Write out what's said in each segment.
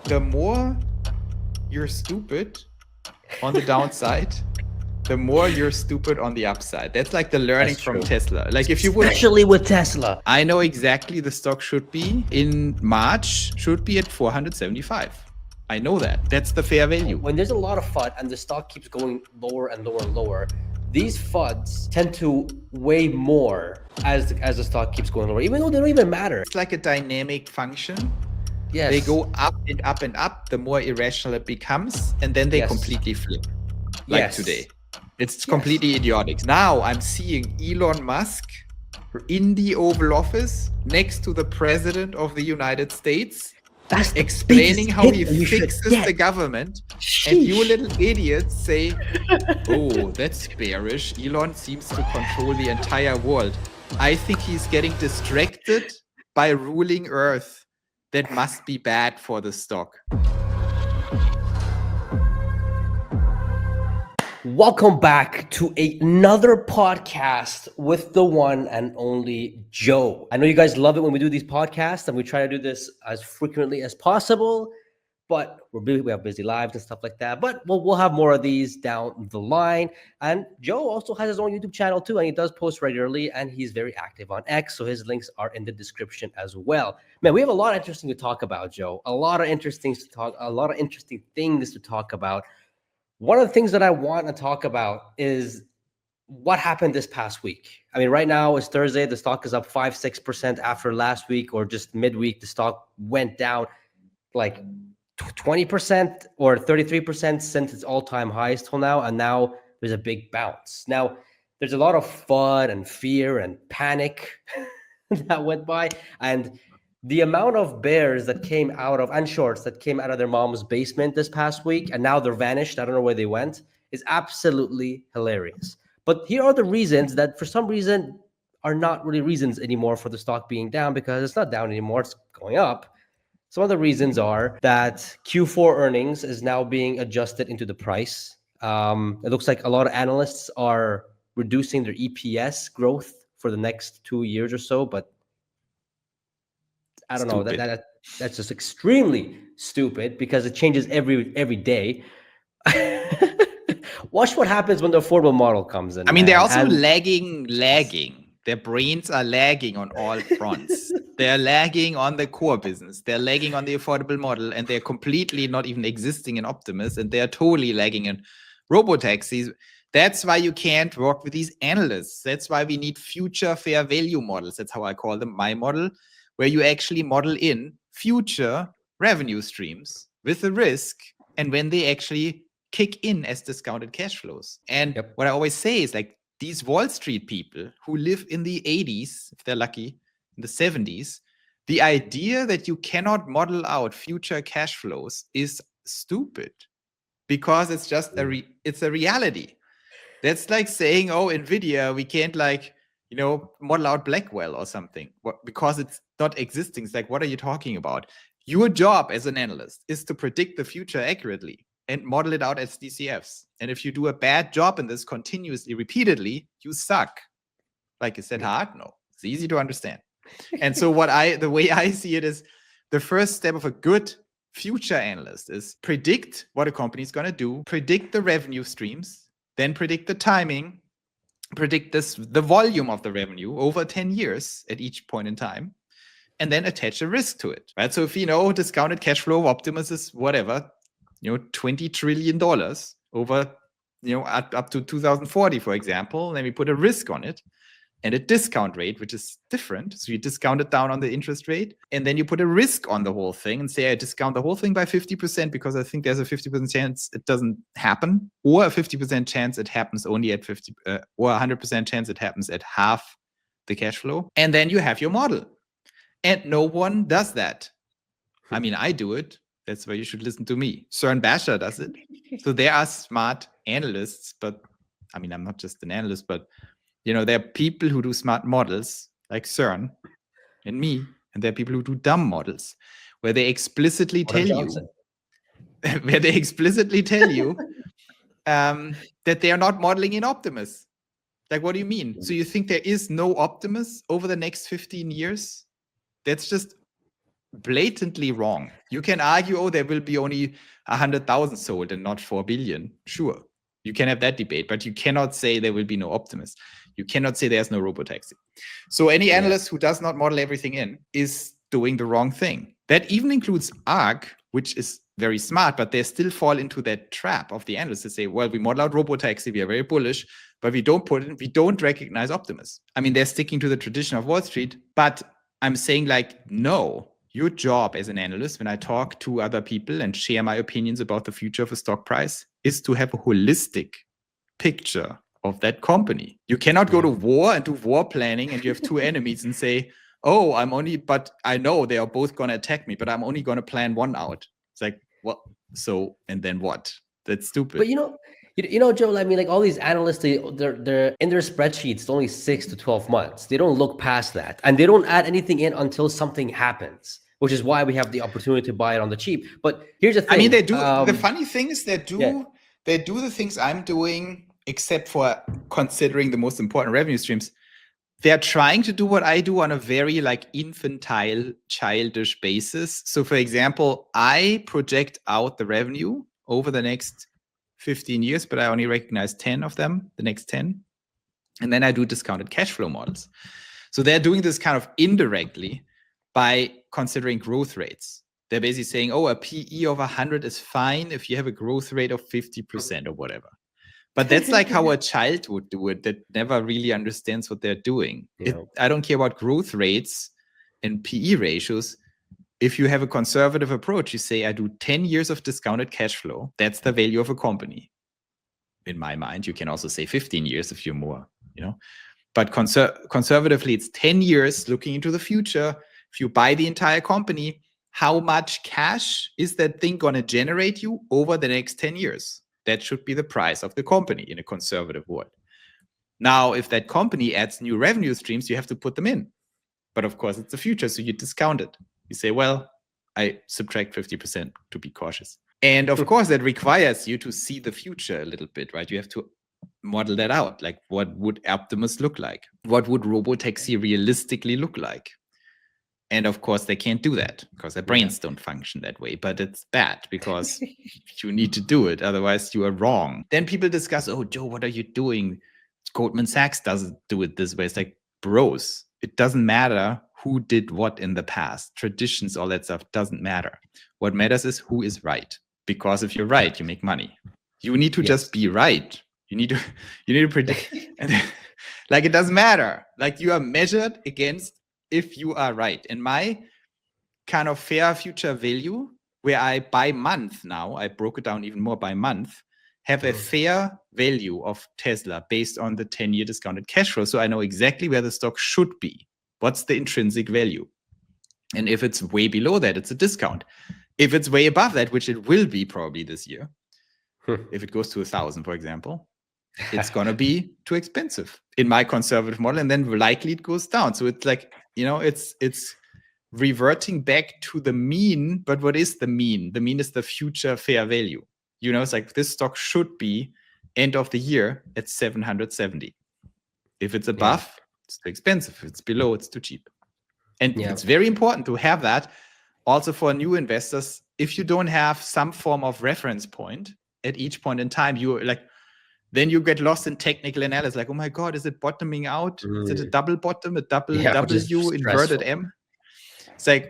the more you're stupid on the downside, the more you're stupid on the upside. That's like the learning from Tesla. Like if you would, especially with Tesla, I know exactly the stock should be in March, should be at 475. I know that. That's the fair value. When there's a lot of FUD and the stock keeps going lower and lower and lower, these FUDs tend to weigh more as the stock keeps going lower, even though they don't even matter. It's like a dynamic function. Yes. They go up and up and up, the more irrational it becomes, and then they completely flip, like today. It's completely idiotic. Now I'm seeing Elon Musk in the Oval Office next to the President of the United States, that's explaining how he fixes the government. And you little idiots say, oh, that's bearish. Elon seems to control the entire world. I think he's getting distracted by ruling Earth. That must be bad for the stock. Welcome back to another podcast with the one and only Joe. I know you guys love it when we do these podcasts, and we try to do this as frequently as possible, but we have busy lives and stuff like that. But we'll have more of these down the line. And Joe also has his own YouTube channel too, and he does post regularly, and he's very active on X, so his links are in the description as well. Man, we have a lot of interesting to talk about, Joe. A lot of interesting things to talk about. One of the things that I want to talk about is what happened this past week. I mean, right now it's Thursday. The stock is up 5-6% after last week, or just midweek. The stock went down like 20% or 33% since its all-time highs till now, and now there's a big bounce. Now, there's a lot of FUD and fear and panic that went by, and the amount of bears that came out of, and shorts that came out of their mom's basement this past week, and now they're vanished, I don't know where they went, is absolutely hilarious. But here are the reasons that for some reason are not really reasons anymore for the stock being down, because it's not down anymore, it's going up. Some of the reasons are that Q4 earnings is now being adjusted into the price. It looks like a lot of analysts are reducing their EPS growth for the next 2 years or so, but I don't know, that's just extremely stupid, because it changes every day. Watch what happens when the affordable model comes in. I mean, they're also lagging. Their brains are lagging on all fronts. They're lagging on the core business. They're lagging on the affordable model, and they're completely not even existing in Optimus, and they're totally lagging in robotaxis. That's why you can't work with these analysts. That's why we need future fair value models. That's how I call them, my model, where you actually model in future revenue streams with the risk, and when they actually kick in as discounted cash flows. And what I always say is, like, these Wall Street people who live in the 80s, if they're lucky, in the 70s, the idea that you cannot model out future cash flows is stupid, because it's just it's a reality. That's like saying, oh, NVIDIA, we can't model out Blackwell or something because it's not existing. It's like, what are you talking about? Your job as an analyst is to predict the future accurately and model it out as DCFs. And if you do a bad job in this continuously, repeatedly, you suck. Like, is that hard? No, it's easy to understand. And so the way I see it is, the first step of a good future analyst is predict what a company is going to do, predict the revenue streams, then predict the timing, predict the volume of the revenue over 10 years at each point in time, and then attach a risk to it, right? So if discounted cash flow of Optimus is whatever, $20 trillion over, up to 2040, for example, then we put a risk on it and a discount rate, which is different. So you discount it down on the interest rate, and then you put a risk on the whole thing and say, I discount the whole thing by 50% because I think there's a 50% chance it doesn't happen, or a 50% chance it happens only at 50, or 100% chance it happens at half the cash flow. And then you have your model. And no one does that. I mean, I do it. That's why you should listen to me. Søren Basher does it. So there are smart analysts, but I mean, I'm not just an analyst, but there are people who do smart models like Søren and me, and there are people who do dumb models where they explicitly tell you that they are not modeling in Optimus. Like, what do you mean? So you think there is no Optimus over the next 15 years? That's just blatantly wrong. You can argue, oh, there will be only 100,000 sold and not 4 billion. Sure, you can have that debate, but you cannot say there will be no Optimus. You cannot say there's no robotaxi. So any analyst who does not model everything in is doing the wrong thing. That even includes ARC, which is very smart, but they still fall into that trap of the analysts to say, well, we model out robotaxi, we are very bullish, but we don't recognize Optimus. I mean, they're sticking to the tradition of Wall Street, but I'm saying like, no, your job as an analyst, when I talk to other people and share my opinions about the future of a stock price, is to have a holistic picture of that company. You cannot go to war and do war planning and you have two enemies and say, oh, but I know they are both going to attack me, but I'm only going to plan one out. It's like, what? So, and then what? That's stupid. But you know, Joe, I mean, like all these analysts, they're in their spreadsheets, it's only 6 to 12 months. They don't look past that. And they don't add anything in until something happens, which is why we have the opportunity to buy it on the cheap. But here's the thing. I mean, they do. The funny thing is they do the things I'm doing, except for considering the most important revenue streams. They're trying to do what I do on a very like infantile, childish basis. So for example, I project out the revenue over the next 15 years, but I only recognize 10 of them, the next 10. And then I do discounted cash flow models. So they're doing this kind of indirectly by considering growth rates. They're basically saying, oh, a PE of 100 is fine if you have a growth rate of 50% or whatever. But that's like how a child would do it that never really understands what they're doing. I don't care about growth rates and PE ratios. If you have a conservative approach, you say, I do 10 years of discounted cash flow. That's the value of a company. In my mind, you can also say 15 years if you're more, But conservatively, it's 10 years looking into the future. If you buy the entire company, how much cash is that thing going to generate you over the next 10 years? That should be the price of the company in a conservative world. Now, if that company adds new revenue streams, you have to put them in. But of course, it's the future, so you discount it. You say, well, I subtract 50% to be cautious. And of course, that requires you to see the future a little bit, right? You have to model that out. Like, what would Optimus look like? What would robotaxi realistically look like? And of course, they can't do that because their brains don't function that way. But it's bad because you need to do it. Otherwise, you are wrong. Then people discuss, oh, Joe, what are you doing? Goldman Sachs doesn't do it this way. It's like, bros, it doesn't matter who did what in the past. Traditions, all that stuff doesn't matter. What matters is who is right. Because if you're right, you make money. You need to just be right. You need to predict. And like, it doesn't matter. Like, you are measured against if you are right. And my kind of fair future value, where I by month now, I broke it down even more by month, have a fair value of Tesla based on the 10-year discounted cash flow. So I know exactly where the stock should be. What's the intrinsic value? And if it's way below that, it's a discount. If it's way above that, which it will be probably this year, if it goes to 1,000, for example, it's going to be too expensive in my conservative model. And then likely it goes down. So it's like, it's reverting back to the mean. But what is the mean? The mean is the future fair value. It's like this stock should be end of the year at 770. If it's above, it's too expensive. If it's below, it's too cheap. And it's very important to have that also for new investors. If you don't have some form of reference point at each point in time, then you get lost in technical analysis. Like, oh my God, is it bottoming out? Is it a double bottom, a double W, inverted M? It's like,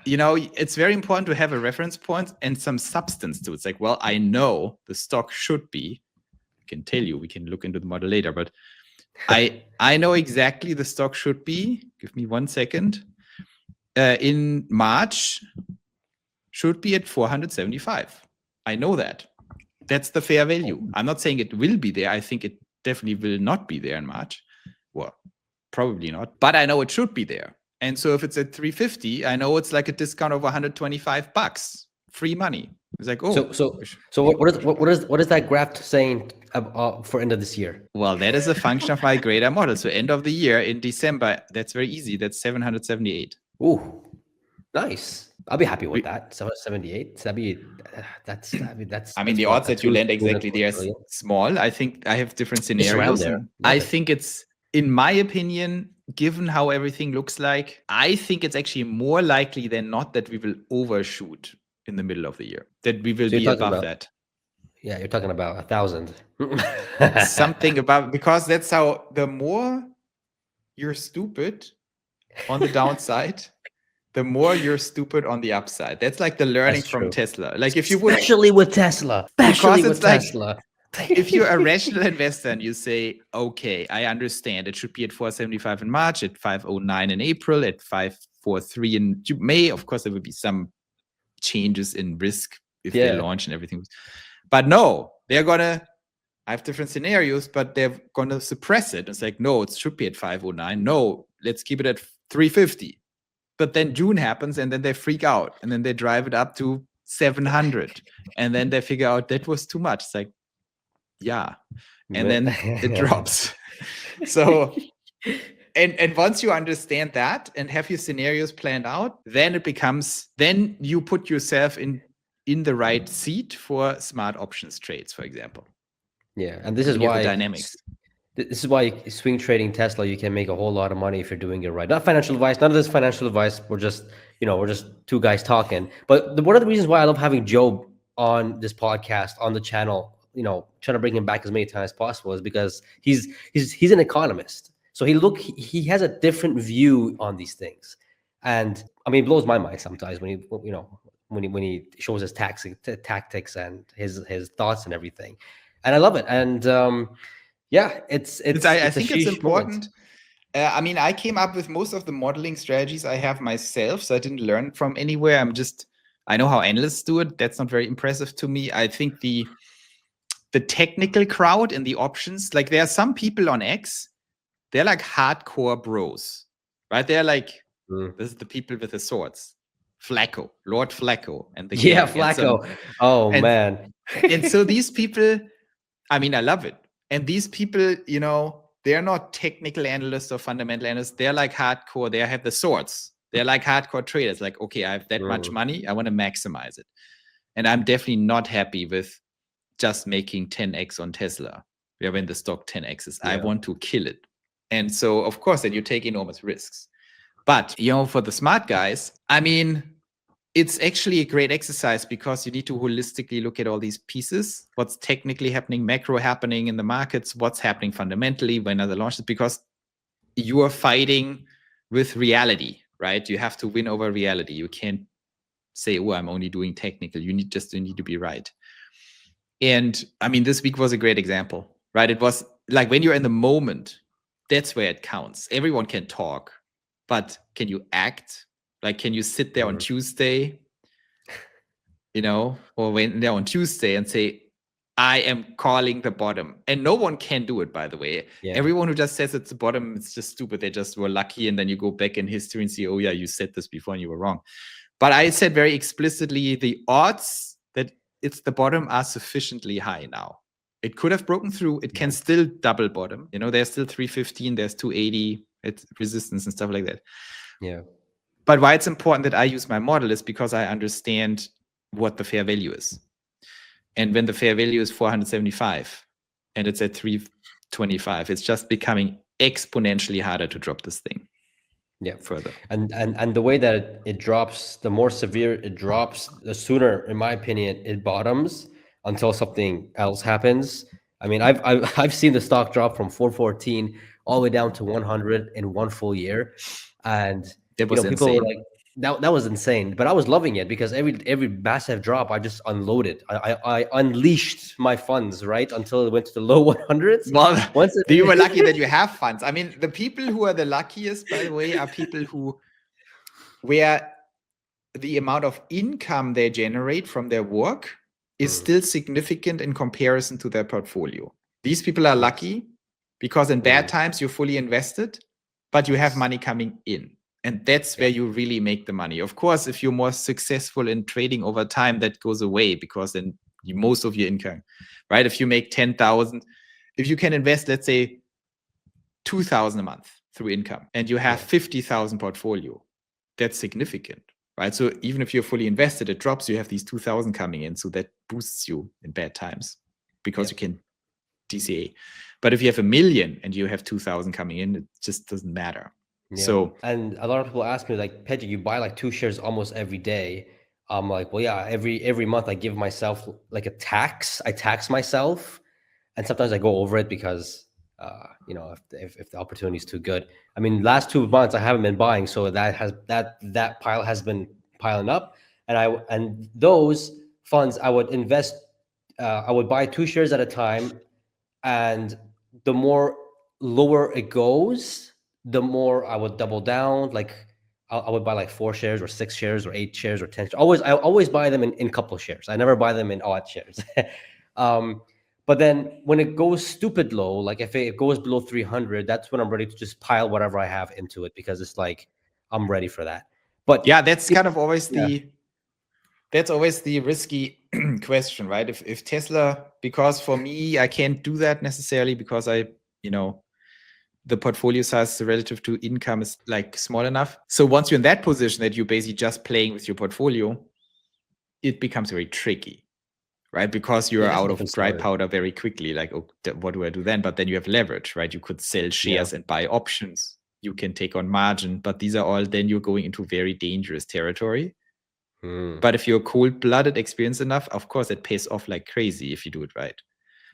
it's very important to have a reference point and some substance to it. It's like, well, I know the stock should be, I can tell you, we can look into the model later, but I know exactly the stock should be, give me 1 second, in March, should be at 475. I know that. That's the fair value. I'm not saying it will be there. I think it definitely will not be there in March. Well, probably not. But I know it should be there. And so if it's at 350, I know it's like a discount of $125, free money. It's like, oh. So what is that graph saying for end of this year? Well, that is a function of my grader model. So end of the year in December, that's very easy. That's 778. Ooh, nice. I'll be happy with that. 778. That's. I mean, the odds that you land exactly there is small. I think I have different scenarios. There. I think it's, in my opinion, given how everything looks like, I think it's actually more likely than not that we will overshoot in the middle of the year, that we will So you're be talking above about, that. yeah, you're talking about 1,000. Something about, because that's how, the more you're stupid on the downside, the more you're stupid on the upside. That's like the learning That's from true. Tesla. Like if you would, Especially with Tesla. because Especially it's with like, Tesla. if you're a rational investor and you say, okay, I understand it should be at 475 in March, at 509 in April, at 543 in May. Of course, there will be some changes in risk if they launch and everything. But no, they're gonna, I have different scenarios, but they're gonna suppress it. It's like, no, it should be at 509. No, let's keep it at 350. But then June happens and then they freak out and then they drive it up to 700. And then they figure out that was too much. It's like, yeah. And then it drops. So, and once you understand that and have your scenarios planned out, then it becomes, then you put yourself in the right seat for smart options trades, for example. Yeah, and this is why dynamics. This is why swing trading Tesla, you can make a whole lot of money if you're doing it right. Not financial advice. None of this financial advice. We're just, we're just two guys talking. But one of the reasons why I love having Joe on this podcast, on the channel, trying to bring him back as many times as possible, is because he's an economist. So he has a different view on these things, and I mean, it blows my mind sometimes when he shows his tactics and his thoughts and everything, and I love it. And yeah, it's I think it's important. I mean, I came up with most of the modeling strategies I have myself, so I didn't learn from anywhere. I know how analysts do it. That's not very impressive to me. I think the technical crowd in the options, like there are some people on X, they're like hardcore bros, right? They're like, this is the people with the swords. Flacco, Lord Flacco, and the gang. Flacco. Man. And so these people, I mean, I love it. And these people, they're not technical analysts or fundamental analysts. They're like hardcore. They have the swords. They're like hardcore traders. Like, okay, I have that much money. I want to maximize it. And I'm definitely not happy with just making 10x on Tesla. When the stock 10x's. I want to kill it. And so, of course, then you take enormous risks. But, for the smart guys, I mean, it's actually a great exercise because you need to holistically look at all these pieces, what's technically happening, macro happening in the markets, what's happening fundamentally, when are the launches, because you are fighting with reality, right? You have to win over reality. You can't say, oh, I'm only doing technical. You need to be right. And I mean, this week was a great example, right? It was like when you're in the moment, that's where it counts. Everyone can talk, but can you act? Like, can you sit there on Tuesday, or when they're on Tuesday and say, I am calling the bottom? And no one can do it, by the way. Yeah. Everyone who just says it's the bottom, it's just stupid. They just were lucky. And then you go back in history and see, oh yeah, you said this before and you were wrong. But I said very explicitly, the odds that it's the bottom are sufficiently high now. It could have broken through. It can still double bottom. There's still 315, there's 280, it's resistance and stuff like that. Yeah. But why it's important that I use my model is because I understand what the fair value is. And when the fair value is 475 and it's at 325, it's just becoming exponentially harder to drop this thing. Yeah, further. And the way that it drops, the more severe it drops, the sooner, in my opinion, it bottoms until something else happens. I mean, I've seen the stock drop from 414 all the way down to 100 in one full year, and people were like, that was insane. But I was loving it because every massive drop, I just unloaded. I unleashed my funds right until it went to the low 100s. Well, you were lucky that you have funds. I mean, the people who are the luckiest, by the way, are people where the amount of income they generate from their work is still significant in comparison to their portfolio. These people are lucky because in bad times you're fully invested, but you have money coming in. And that's where you really make the money. Of course, if you're more successful in trading over time, that goes away because then most of your income, right? If you make 10,000, if you can invest, let's say 2,000 a month through income and you have 50,000 portfolio, that's significant, right? So even if you're fully invested, it drops, you have these 2,000 coming in. So that boosts you in bad times because you can DCA. But if you have 1 million and you have 2,000 coming in, it just doesn't matter. Yeah. So And a lot of people ask me like, Pejjy, you buy like 2 shares almost every day. I'm like, well, yeah, every month I give myself like a tax. I tax myself, and sometimes I go over it because if the opportunity is too good. I mean, last 2 months I haven't been buying, so that pile has been piling up, and those funds I would invest. I would buy 2 shares at a time, and the more lower it goes, the more I would double down. Like I would buy like 4 shares or 6 shares or 8 shares or 10 shares. I always buy them in couple shares. I never buy them in odd shares. um, but then when it goes stupid low, like if it goes below 300, that's when I'm ready to just pile whatever I have into it, because it's like I'm ready for that. But yeah, that's kind of yeah, always the risky question, right? If Tesla, because for me, I can't do that necessarily because the portfolio size relative to income is like small enough. So once you're in that position that you're basically just playing with your portfolio, it becomes very tricky, right? Because you're it's a out of different dry story. powder very quickly. Like, oh, what do I do then? But then you have leverage, right? You could sell shares and buy options. You can take on margin, but these are all, then you're going into very dangerous territory. But if you're cold-blooded, experienced enough, of course, it pays off like crazy if you do it right.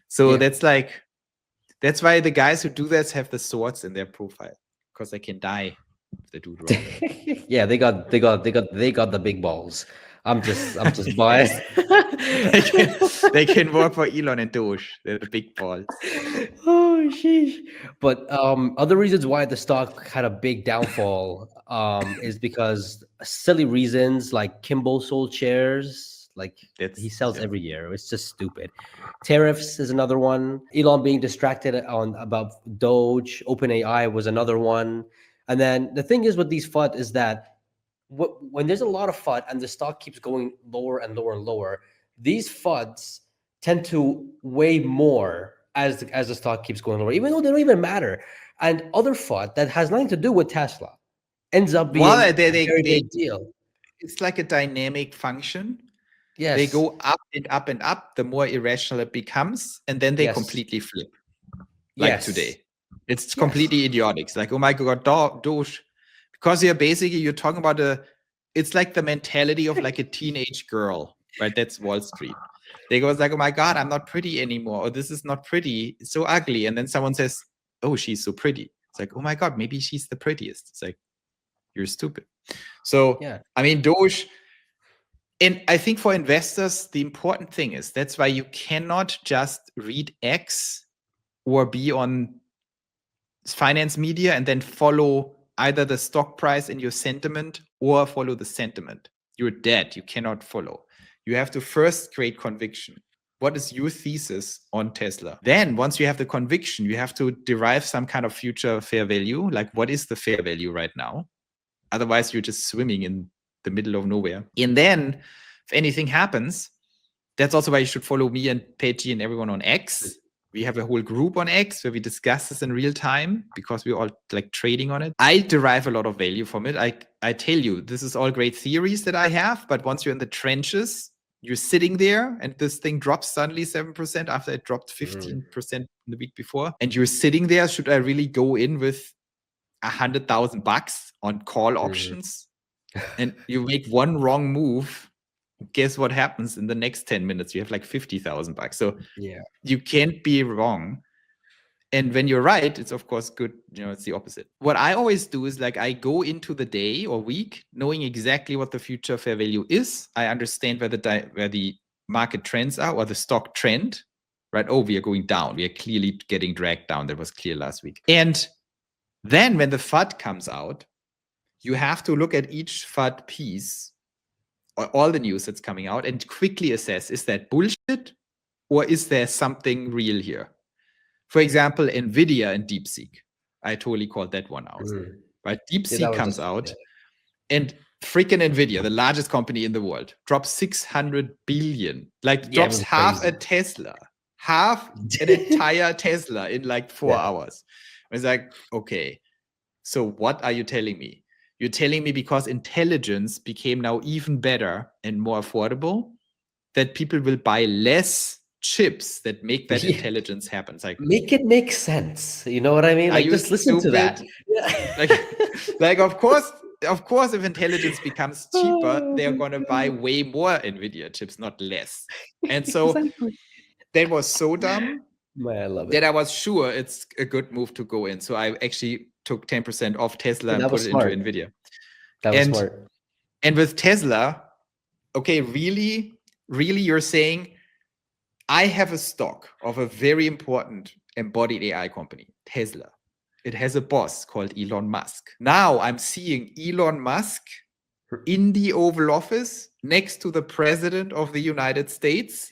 So that's why the guys who do that have the swords in their profile, because they can die if they do it wrong. Yeah, they got the big balls. I'm just biased. they can work for Elon and Doge. They're the big balls. Oh sheesh. But other reasons why the stock had a big downfall is because silly reasons, like Kimball sold shares, like he sells every year. It's just stupid. Tariffs is another one. Elon being distracted on about Doge, OpenAI was another one. And then the thing is with these FUD is that when there's a lot of FUD and the stock keeps going lower and lower and lower, these FUDs tend to weigh more as the stock keeps going lower, even though they don't even matter. And other FUD that has nothing to do with Tesla ends up being a very big deal. It's like a dynamic function. Yes. They go up and up and up, the more irrational it becomes, and then they completely flip. Like today. It's completely idiotic. It's like, oh my God, Doge. Because you're talking about it's like the mentality of like a teenage girl, right? That's Wall Street. They go like, oh my God, I'm not pretty anymore. Or this is not pretty. It's so ugly. And then someone says, oh, she's so pretty. It's like, oh my God, maybe she's the prettiest. It's like, you're stupid. So, I mean, Doge. And I think for investors, the important thing is that's why you cannot just read X or be on finance media and then follow either the stock price and your sentiment or follow the sentiment. You're dead. You cannot follow. You have to first create conviction. What is your thesis on Tesla? Then once you have the conviction, you have to derive some kind of future fair value. Like, what is the fair value right now? Otherwise, you're just swimming in the middle of nowhere. And then if anything happens, that's also why you should follow me and Pejjy and everyone on X. We have a whole group on X where we discuss this in real time because we're all like trading on it. I derive a lot of value from it. I tell you, this is all great theories that I have, but once you're in the trenches, you're sitting there and this thing drops suddenly 7% after it dropped 15% the week before. And you're sitting there, should I really go in with $100,000 on call options? And you make one wrong move, guess what happens in the next 10 minutes? You have like $50,000. So you can't be wrong. And when you're right, it's of course good. It's the opposite. What I always do is like I go into the day or week knowing exactly what the future fair value is. I understand where the market trends are or the stock trend, right? Oh, we are going down. We are clearly getting dragged down. That was clear last week. And then when the FUD comes out, you have to look at each FUD piece or all the news that's coming out and quickly assess, is that bullshit or is there something real here? For example, NVIDIA and DeepSeek. I totally called that one out. Right? DeepSeek comes out and freaking NVIDIA, the largest company in the world, drops 600 billion, like drops half a Tesla, half an entire Tesla in like 4 hours. It's like, okay, so what are you telling me? You're telling me because intelligence became now even better and more affordable, that people will buy less chips that make that intelligence happen. It's like, make it make sense. You know what I mean? Like, just listen to that. Like, Like, of course, if intelligence becomes cheaper, they're going to buy way more NVIDIA chips, not less. And so that was so dumb Man, I love it. that I was sure it's a good move to go in. So I actually took 10% off Tesla and put it into NVIDIA. That was smart. And with Tesla, okay, really, you're saying, I have a stock of a very important embodied AI company, Tesla. It has a boss called Elon Musk. Now I'm seeing Elon Musk in the Oval Office next to the President of the United States,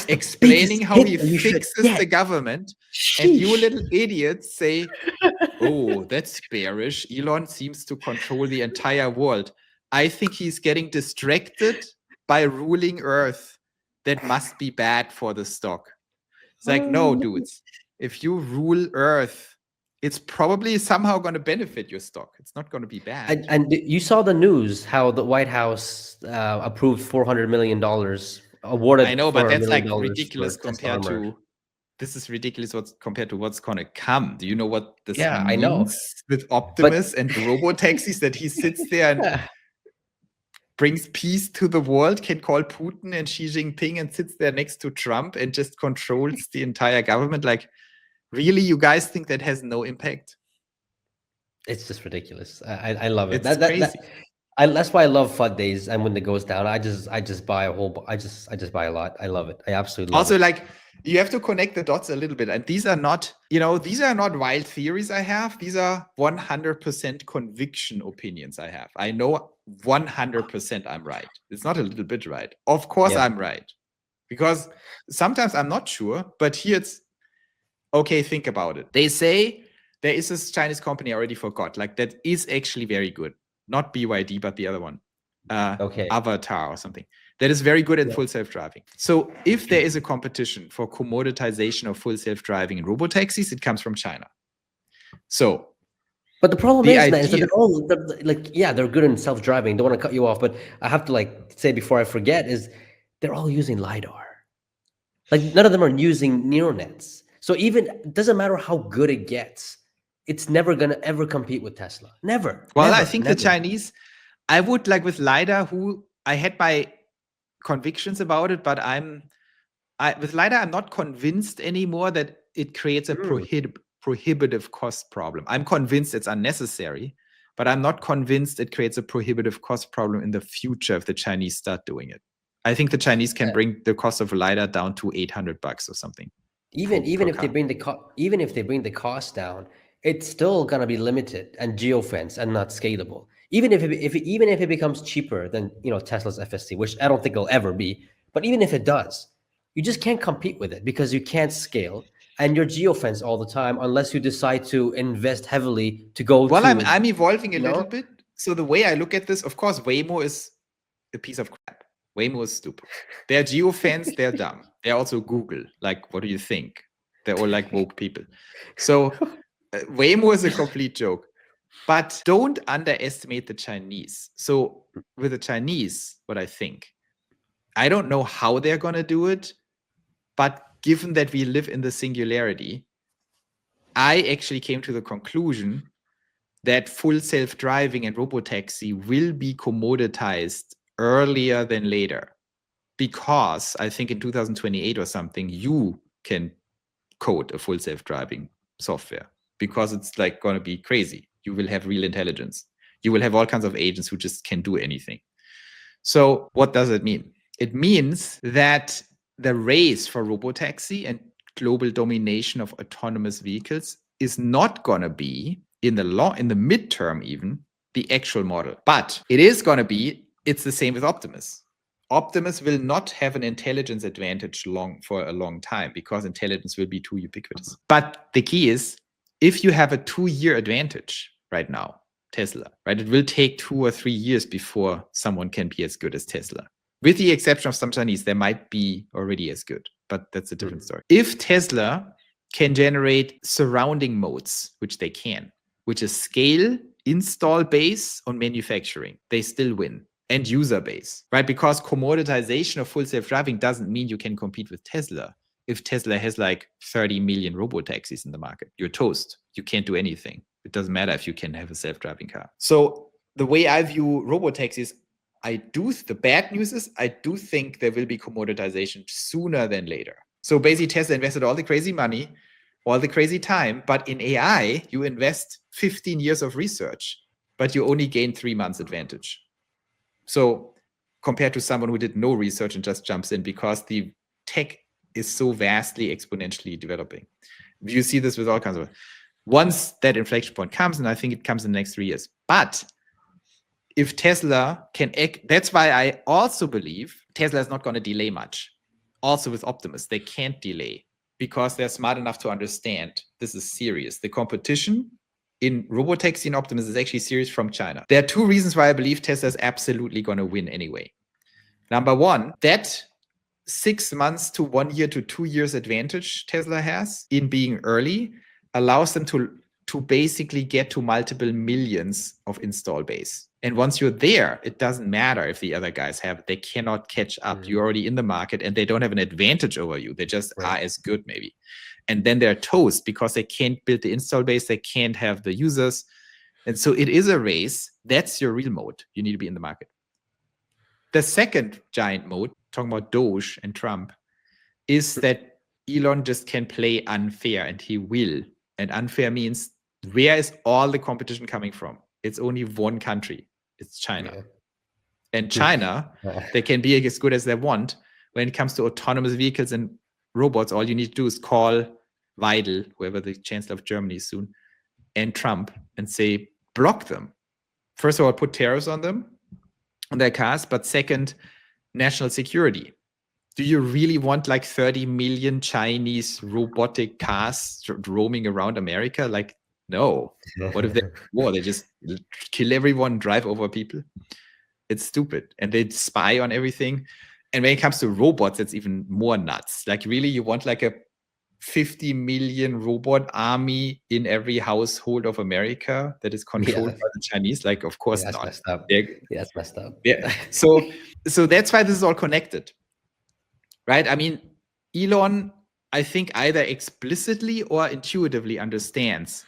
explaining how he fixes the government. And you little idiots say, oh, that's bearish. Elon seems to control the entire world. I think he's getting distracted by ruling Earth. That must be bad for the stock. It's like, no, dudes. If you rule Earth, it's probably somehow going to benefit your stock. It's not going to be bad. And you saw the news, how the White House approved $400 million awarded. I know, but that's like ridiculous compared to, this is ridiculous compared to what's going to come. Do you know what this means with Optimus and robo-taxis, that he sits there and brings peace to the world, can call Putin and Xi Jinping and sits there next to Trump and just controls the entire government? Like, really, you guys think that has no impact? It's just ridiculous. I love it. It's crazy. That's why I love FUD days. And when it goes down, I just buy a whole. I just buy a lot. I love it. I absolutely love it. Also, like, you have to connect the dots a little bit. And these are not, these are not wild theories I have. These are 100% conviction opinions I have. I know 100% I'm right. It's not a little bit right. Of course I'm right. Because sometimes I'm not sure, but here it's, okay, think about it. They say there is this Chinese company, I already forgot, like, that is actually very good. Not BYD, but the other one. Avatar or something. That is very good at full self-driving. So if there is a competition for commoditization of full self-driving in robotaxis, it comes from China. So, but the problem is that they're all they're good in self-driving. Don't want to cut you off, but I have to say before I forget, is they're all using Lidar. Like, none of them are using neural nets. So even, it doesn't matter how good it gets, it's never gonna ever compete with Tesla. Never. Well, I think the Chinese, I would, like with Lidar, I had my convictions about it, but with Lidar, I'm not convinced anymore that it creates a prohibitive cost problem. I'm convinced it's unnecessary, but I'm not convinced it creates a prohibitive cost problem in the future if the Chinese start doing it. I think the Chinese can bring the cost of a Lidar down to $800 or something. Even if they bring the cost down, it's still gonna be limited and geofence and not scalable. Even if it becomes cheaper than Tesla's FSD, which I don't think it'll ever be, but even if it does, you just can't compete with it because you can't scale and you're geofence all the time unless you decide to invest heavily to go. Well, I'm evolving a little bit. So the way I look at this, of course, Waymo is a piece of crap. Waymo is stupid. They're geofence, they're dumb. They're also Google. Like, what do you think? They're all like woke people. So Waymo is a complete joke. But don't underestimate the Chinese. So with the Chinese, what I think, I don't know how they're going to do it, but given that we live in the singularity, I actually came to the conclusion that full self-driving and robotaxi will be commoditized earlier than later. Because I think in 2028 or something, you can code a full self-driving software because it's like going to be crazy. You will have real intelligence. You will have all kinds of agents who just can do anything. So what does it mean? It means that the race for robotaxi and global domination of autonomous vehicles is not going to be in the midterm even the actual model, but it is going to be. It's the same with Optimus. Optimus will not have an intelligence advantage for a long time because intelligence will be too ubiquitous. But the key is, if you have a 2-year advantage right now, Tesla, right? It will take 2 or 3 years before someone can be as good as Tesla. With the exception of some Chinese, they might be already as good, but that's a different story. If Tesla can generate surrounding modes, which they can, which is scale, install base on manufacturing, they still win. And user base, right? Because commoditization of full self-driving doesn't mean you can compete with Tesla. If Tesla has like 30 million robotaxis in the market, you're toast. You can't do anything. It doesn't matter if you can have a self-driving car. So the way I view robotaxis, the bad news is I do think there will be commoditization sooner than later. So basically Tesla invested all the crazy money, all the crazy time, but in AI, you invest 15 years of research, but you only gain 3 months advantage. So compared to someone who did no research and just jumps in, because the tech is so vastly exponentially developing. You see this with all kinds of, once that inflection point comes, and I think it comes in the next 3 years. But if Tesla can, that's why I also believe Tesla is not going to delay much. Also with Optimus, they can't delay because they're smart enough to understand this is serious. The competition in robotaxi and Optimus is actually serious from China. There are 2 reasons why I believe Tesla is absolutely going to win anyway. Number one, that 6 months to 1 year to 2 years advantage Tesla has in being early allows them to basically get to multiple millions of install base. And once you're there, it doesn't matter if the other guys have it. They cannot catch up. You're already in the market and they don't have an advantage over you. They just are as good maybe. And then they're toast because they can't build the install base. They can't have the users. And so it is a race. That's your real mode. You need to be in the market. The second giant mode, talking about Doge and Trump, is that Elon just can play unfair, and he will. And unfair means, where is all the competition coming from? It's only one country. It's China. Yeah. And China, they can be as good as they want. When it comes to autonomous vehicles and robots, all you need to do is call Weidel, whoever the chancellor of Germany is soon, and Trump, and say, block them. First of all, put tariffs on them, on their cars. But second, national security. Do you really want like 30 million Chinese robotic cars roaming around America? Like, no. What if they just kill everyone, drive over people? It's stupid. And they spy on everything. And when it comes to robots, it's even more nuts. Like, really, you want like a 50 million robot army in every household of America that is controlled by the Chinese? Like, of course not. Messed up. That's messed up. Yeah. So that's why this is all connected. Right? I mean, Elon, I think, either explicitly or intuitively understands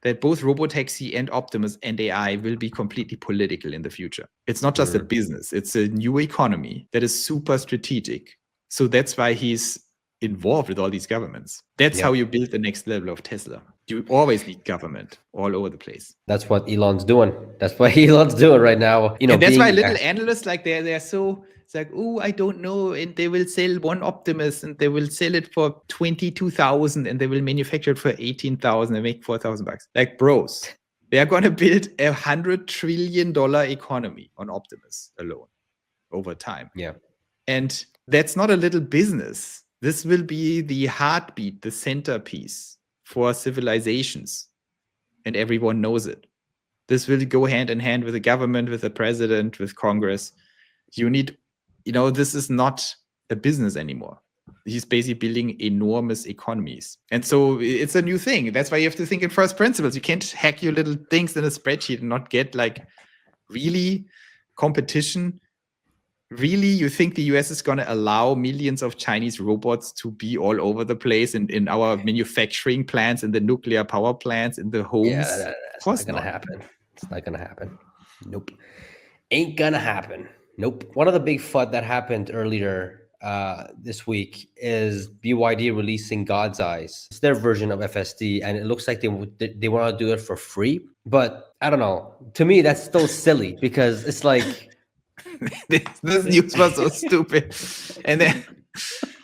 that both robotaxi and Optimus and AI will be completely political in the future. It's not just a business. It's a new economy that is super strategic. So that's why he's involved with all these governments. That's how you build the next level of Tesla. You always need government all over the place. That's what Elon's doing. That's what Elon's doing right now. You know, and that's why little analysts, like, they're so, it's like, oh, I don't know, and they will sell one Optimus and they will sell it for 22,000 and they will manufacture it for 18,000 and make $4,000. Like, bros, they are going to build $100 trillion economy on Optimus alone over time. Yeah. And that's not a little business. This will be the heartbeat, the centerpiece for civilizations. And everyone knows it. This will go hand in hand with the government, with the president, with Congress. You need, this is not a business anymore. He's basically building enormous economies. And so it's a new thing. That's why you have to think in first principles. You can't hack your little things in a spreadsheet and not get like really competition. Really, you think the US is going to allow millions of Chinese robots to be all over the place in our manufacturing plants, in the nuclear power plants, in the homes? Yeah, that's not going to happen. It's not going to happen. Nope. Ain't going to happen. Nope. One of the big FUD that happened earlier this week is BYD releasing God's Eyes. It's their version of FSD, and it looks like they want to do it for free. But I don't know. To me, that's still silly because it's like... this news was so stupid. And then,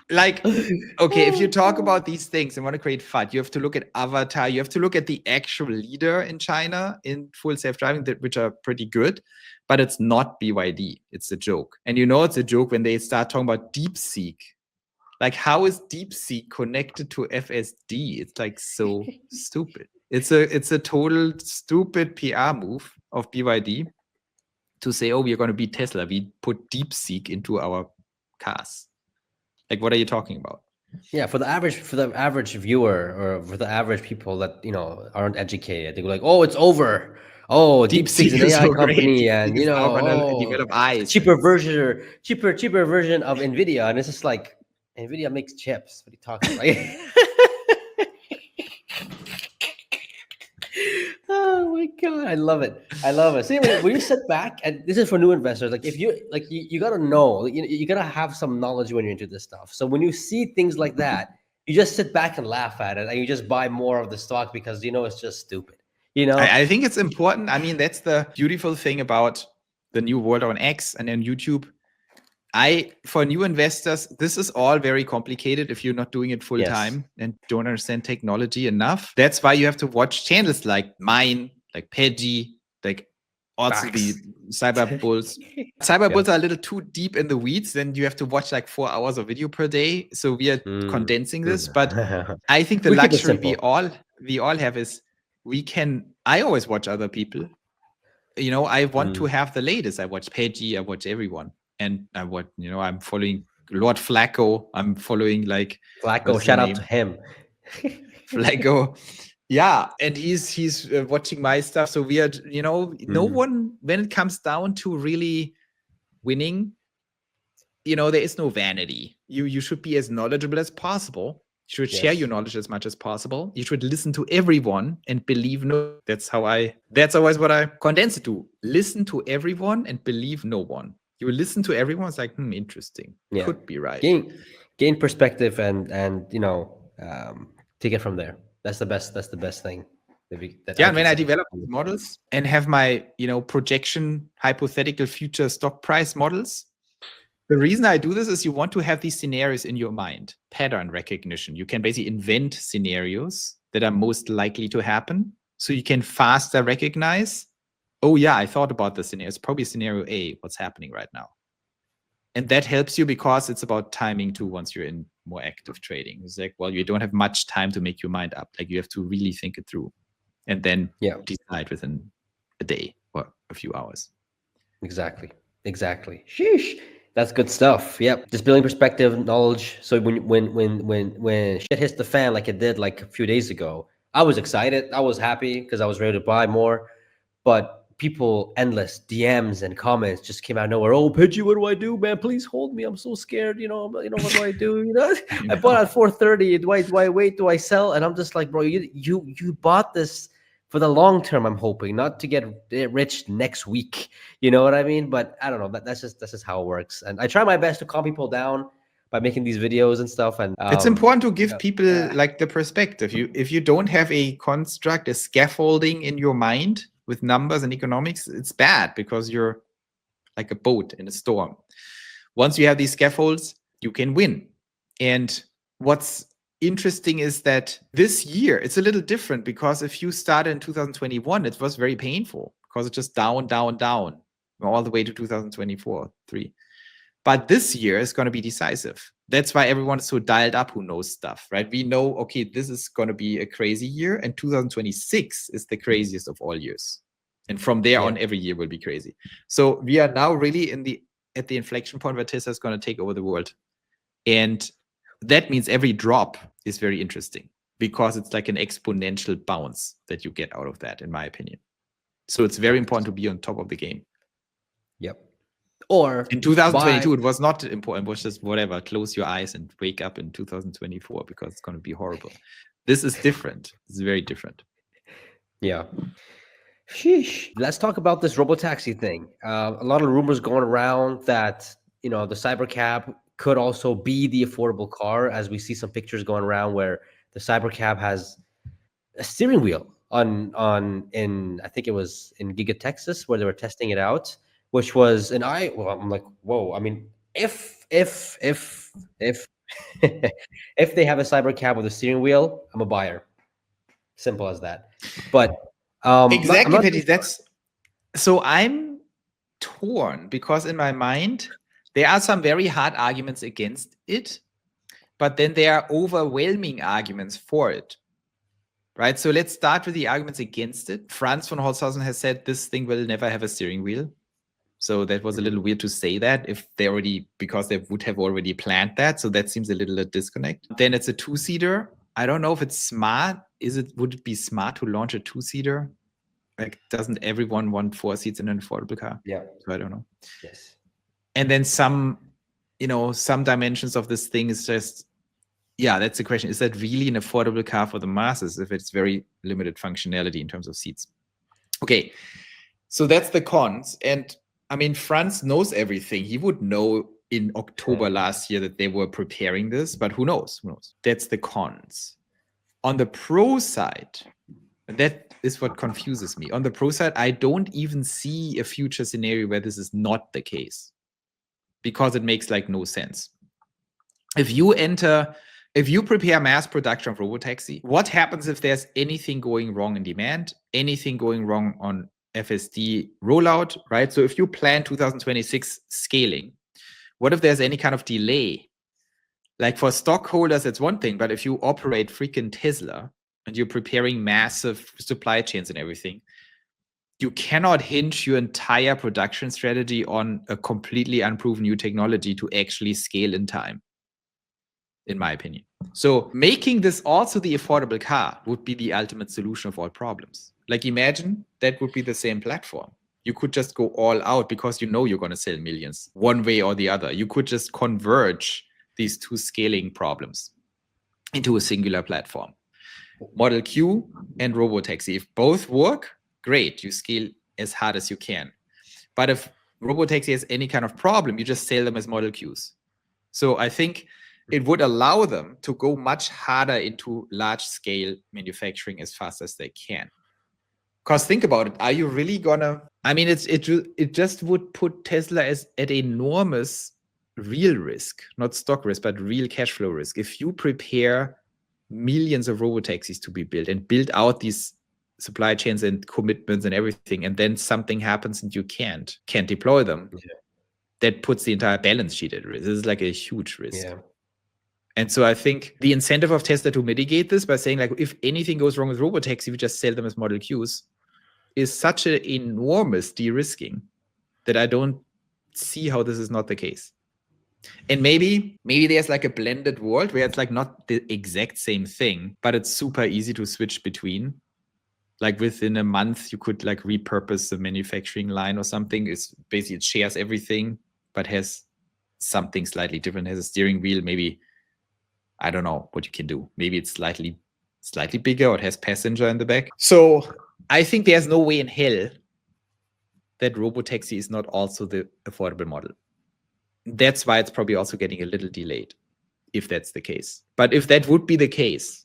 like, okay, if you talk about these things and want to create FUD, you have to look at Avatar. You have to look at the actual leader in China in full self-driving, which are pretty good. But it's not BYD. It's a joke. And it's a joke when they start talking about DeepSeek. Like, how is DeepSeek connected to FSD? It's like so stupid. It's a total stupid PR move of BYD. To say, oh, we're going to beat Tesla. We put DeepSeek into our cars. Like, what are you talking about? Yeah, for the average viewer or for the average people that aren't educated, they go like, oh, it's over. Oh, DeepSeek is an AI company, and develop eyes. cheaper version of NVIDIA, and it's just like NVIDIA makes chips. What are you talking about? my God, I love it. I love it. See, when you sit back, and this is for new investors, like if you like, you gotta know, you gotta have some knowledge when you're into this stuff. So when you see things like that, you just sit back and laugh at it, and you just buy more of the stock because you know it's just stupid. You know, I think it's important. I mean, that's the beautiful thing about the new world on X and on YouTube. For new investors, this is all very complicated if you're not doing it full time and don't understand technology enough. That's why you have to watch channels like mine, like Pejjy, like also the Cyber Bulls. Cyber Bulls are a little too deep in the weeds. Then you have to watch like 4 hours of video per day. So we are condensing this. But I think the luxury we all have is I always watch other people. You know, I want to have the latest. I watch Pejjy, I watch everyone. And I'm following Lord Flacco. I'm following like Flacco. Shout out to him. Flacco. Yeah. And he's watching my stuff. So we are, no one, when it comes down to really winning, there is no vanity. You should be as knowledgeable as possible. You should share your knowledge as much as possible. You should listen to everyone and believe no. That's always what I condense it to. Listen to everyone and believe no one. You listen to everyone. It's like, interesting. Yeah. Could be right. Gain perspective and take it from there. That's the best thing. And when I develop these models and have my, projection, hypothetical future stock price models, the reason I do this is you want to have these scenarios in your mind, pattern recognition. You can basically invent scenarios that are most likely to happen. So you can faster recognize, oh yeah, I thought about the scenario. It's probably scenario A, what's happening right now. And that helps you because it's about timing too once you're in more active trading. It's like, well, you don't have much time to make your mind up. Like you have to really think it through and then decide within a day or a few hours. Exactly. Sheesh. That's good stuff. Yep. Just building perspective, knowledge. So when shit hits the fan like it did like a few days ago, I was excited. I was happy because I was ready to buy more. But people, endless DMs and comments just came out of nowhere. Oh, Pejjy, what do I do, man? Please hold me. I'm so scared. What do I do? I bought at 430. Do I wait? Do I sell? And I'm just like, bro, you bought this for the long term, I'm hoping, not to get rich next week. You know what I mean? But I don't know. That's just how it works. And I try my best to calm people down by making these videos and stuff. And it's important to give people like the perspective. If you don't have a construct, a scaffolding in your mind with numbers and economics, it's bad because you're like a boat in a storm. Once you have these scaffolds, you can win. And what's interesting is that this year it's a little different because if you started in 2021, it was very painful because it's just down all the way to 2024, 3. But this year is going to be decisive. That's why everyone is so dialed up who knows stuff, right? We know, okay, this is going to be a crazy year, and 2026 is the craziest of all years. And from there on, every year will be crazy. So we are now really at the inflection point where Tesla is going to take over the world. And that means every drop is very interesting because it's like an exponential bounce that you get out of that, in my opinion. So it's very important to be on top of the game. Yep. Or in 2022, it was not important. It was just whatever. Close your eyes and wake up in 2024 because it's going to be horrible. This is different. It's very different. Yeah. Sheesh. Let's talk about this robotaxi thing. A lot of rumors going around that, the Cybercab could also be the affordable car, as we see some pictures going around where the Cybercab has a steering wheel in I think it was in Giga, Texas, where they were testing it out, which was I'm like, whoa. I mean, if if they have a Cybercab with a steering wheel, I'm a buyer. Simple as that. But exactly, Pejjy. So I'm torn because in my mind there are some very hard arguments against it, but then there are overwhelming arguments for it. Right? So let's start with the arguments against it. Franz von Holzhausen has said this thing will never have a steering wheel. So that was a little weird to say that because they would have already planned that. So that seems a little disconnect. Then it's a 2-seater. I don't know if it's smart. Would it be smart to launch a 2-seater? Like, doesn't everyone want 4 seats in an affordable car? Yeah. So I don't know. Yes. And then some dimensions of this thing is just, that's the question. Is that really an affordable car for the masses if it's very limited functionality in terms of seats? Okay, so that's the cons. And I mean, Franz knows everything. He would know in October last year that they were preparing this, but who knows? Who knows? That's the cons. On the pro side, that is what confuses me. On the pro side, I don't even see a future scenario where this is not the case, because it makes like no sense. If you prepare mass production of robotaxi, what happens if there's anything going wrong in demand, anything going wrong on FSD rollout, right? So if you plan 2026 scaling, what if there's any kind of delay? Like for stockholders, it's one thing, but if you operate freaking Tesla and you're preparing massive supply chains and everything, you cannot hinge your entire production strategy on a completely unproven new technology to actually scale in time, in my opinion. So making this also the affordable car would be the ultimate solution of all problems. Like imagine that would be the same platform. You could just go all out because you know you're going to sell millions one way or the other. You could just converge these two scaling problems into a singular platform. Model Q and Robotaxi. If both work, great, you scale as hard as you can. But if Robotaxi has any kind of problem, you just sell them as Model Qs. So I think it would allow them to go much harder into large scale manufacturing as fast as they can. Because think about it, are you really gonna, I mean, it just would put Tesla at enormous real risk, not stock risk, but real cash flow risk. If you prepare millions of robotaxis to be built and build out these supply chains and commitments and everything, and then something happens and you can't deploy them, that puts the entire balance sheet at risk. This is like a huge risk. Yeah. And so I think the incentive of Tesla to mitigate this by saying, like, if anything goes wrong with robotaxi, we just sell them as Model Qs, is such an enormous de-risking that I don't see how this is not the case. And maybe there's like a blended world where it's like not the exact same thing, but it's super easy to switch between. Like within a month, you could like repurpose the manufacturing line or something. It's basically, it shares everything, but has something slightly different, has a steering wheel, maybe. I don't know what you can do. Maybe it's slightly bigger, or it has passenger in the back. So I think there's no way in hell that robotaxi is not also the affordable model. That's why it's probably also getting a little delayed, if that's the case. But if that would be the case,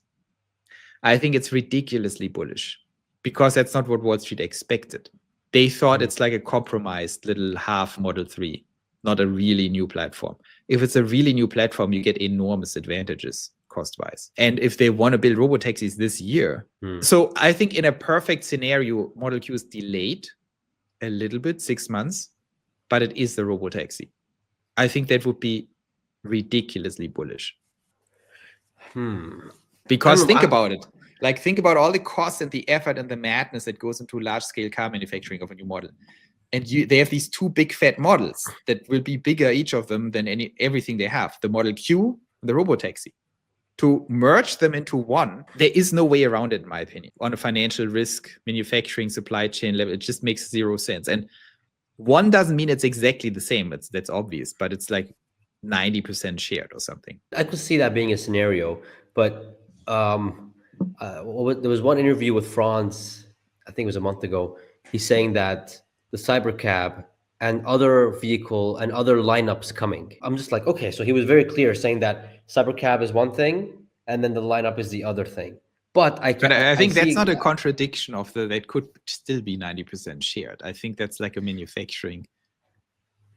I think it's ridiculously bullish, because that's not what Wall Street expected. They thought it's like a compromised little half Model 3, not a really new platform. If it's a really new platform, you get enormous advantages cost-wise. And if they want to build robotaxis this year, so I think in a perfect scenario, Model Q is delayed a little bit, 6 months, but it is the robotaxi. I think that would be ridiculously bullish. Because think about it. Like, think about all the costs and the effort and the madness that goes into large-scale car manufacturing of a new model. And they have these two big fat models that will be bigger, each of them, than everything they have. The Model Q and the robotaxi. To merge them into one, there is no way around it, in my opinion. On a financial risk, manufacturing, supply chain level, it just makes zero sense. And one doesn't mean it's exactly the same. That's obvious, but it's like 90% shared or something. I could see that being a scenario, but there was one interview with Franz, I think it was a month ago. He's saying that the Cybercab and other vehicle and other lineups coming. I'm just like, okay, so he was very clear saying that Cybercab is one thing and then the lineup is the other thing. But I think that's not a contradiction of that could still be 90% shared. I think that's like a manufacturing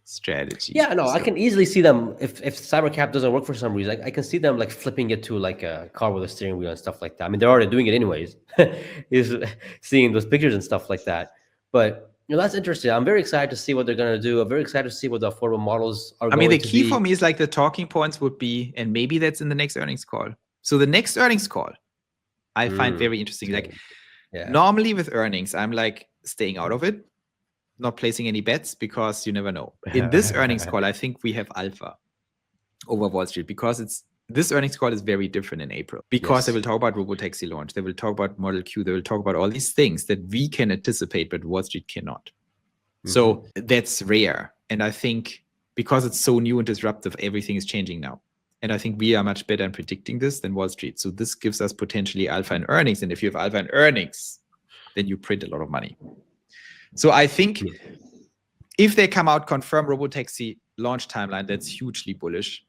strategy. Yeah, no, I can easily see them if Cybercab doesn't work for some reason. I can see them like flipping it to like a car with a steering wheel and stuff like that. I mean, they're already doing it anyways. Is seeing those pictures and stuff like that. But that's interesting. I'm very excited to see what they're going to do. I'm very excited to see what the affordable models are going to be. I mean, the key for me is like the talking points would be, and maybe that's in the next earnings call. So the next earnings call, I find very interesting. Like normally with earnings, I'm like staying out of it, not placing any bets because you never know. In this earnings call, I think we have alpha over Wall Street because this earnings call is very different in April because they will talk about robotaxi launch. They will talk about Model Q. They will talk about all these things that we can anticipate, but Wall Street cannot. So that's rare. And I think because it's so new and disruptive, everything is changing now. And I think we are much better in predicting this than Wall Street. So this gives us potentially alpha in earnings. And if you have alpha in earnings, then you print a lot of money. So I think Yeah. if they come out, confirm robotaxi launch timeline, that's hugely bullish.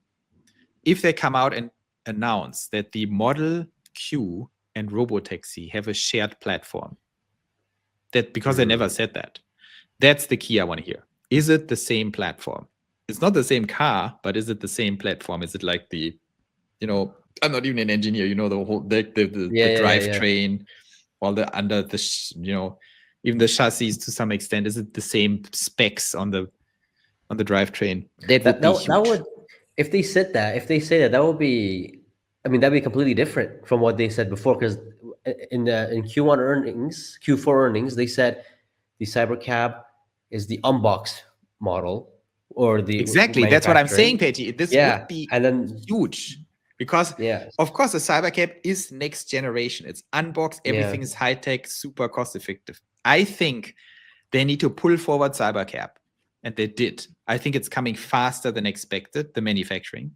If they come out and announce that the Model Q and robotaxi have a shared platform, that because they never said that, that's the key I want to hear. Is it the same platform? It's not the same car, but is it the same platform? Is it like the, I'm not even an engineer, the whole the drivetrain, all the under the even the chassis to some extent. Is it the same specs on the drivetrain? That would, if they say that, that would be, I mean, that'd be completely different from what they said before. Because in Q1 earnings, Q4 earnings, they said the Cybercab is the unboxed model, or the exactly. That's what I'm saying, Pejjy. This would be and then huge because, of course, the Cybercab is next generation. It's unboxed. Everything is high tech, super cost effective. I think they need to pull forward Cybercab, and they did. I think it's coming faster than expected, the manufacturing,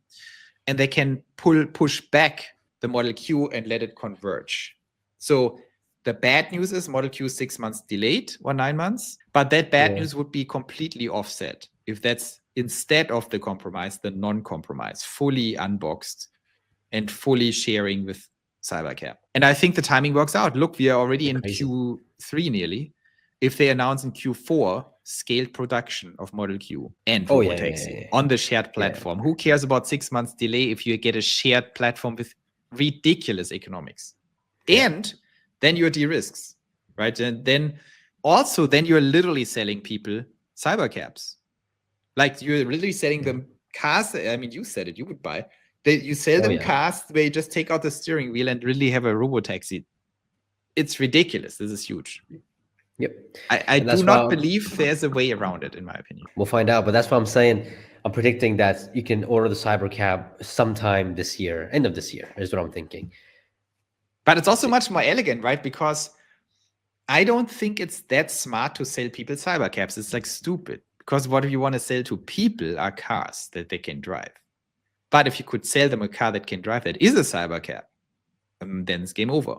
and they can push back the Model Q and let it converge. So the bad news is Model Q is 6 months delayed or 9 months, but that bad news would be completely offset if that's instead of the compromise, the non-compromise, fully unboxed and fully sharing with Cybercab. And I think the timing works out. Look, we are already in Q3 nearly. If they announce in Q4 scaled production of Model Q and robotaxi on the shared platform, who cares about 6 months delay if you get a shared platform with ridiculous economics? And then you're de-risks, right? And then you're literally selling people Cybercabs. Like you're literally selling them cars. I mean, you said it, you would buy. You sell them cars where you just take out the steering wheel and really have a robotaxi. It's ridiculous. This is huge. Yep. I do not believe there's a way around it, in my opinion. We'll find out, but that's what I'm saying. I'm predicting that you can order the Cybercab sometime this year, end of this year, is what I'm thinking. But it's also much more elegant, right? Because I don't think it's that smart to sell people Cybercabs. It's like stupid. Because what you want to sell to people are cars that they can drive. But if you could sell them a car that can drive that is a Cybercab, then it's game over.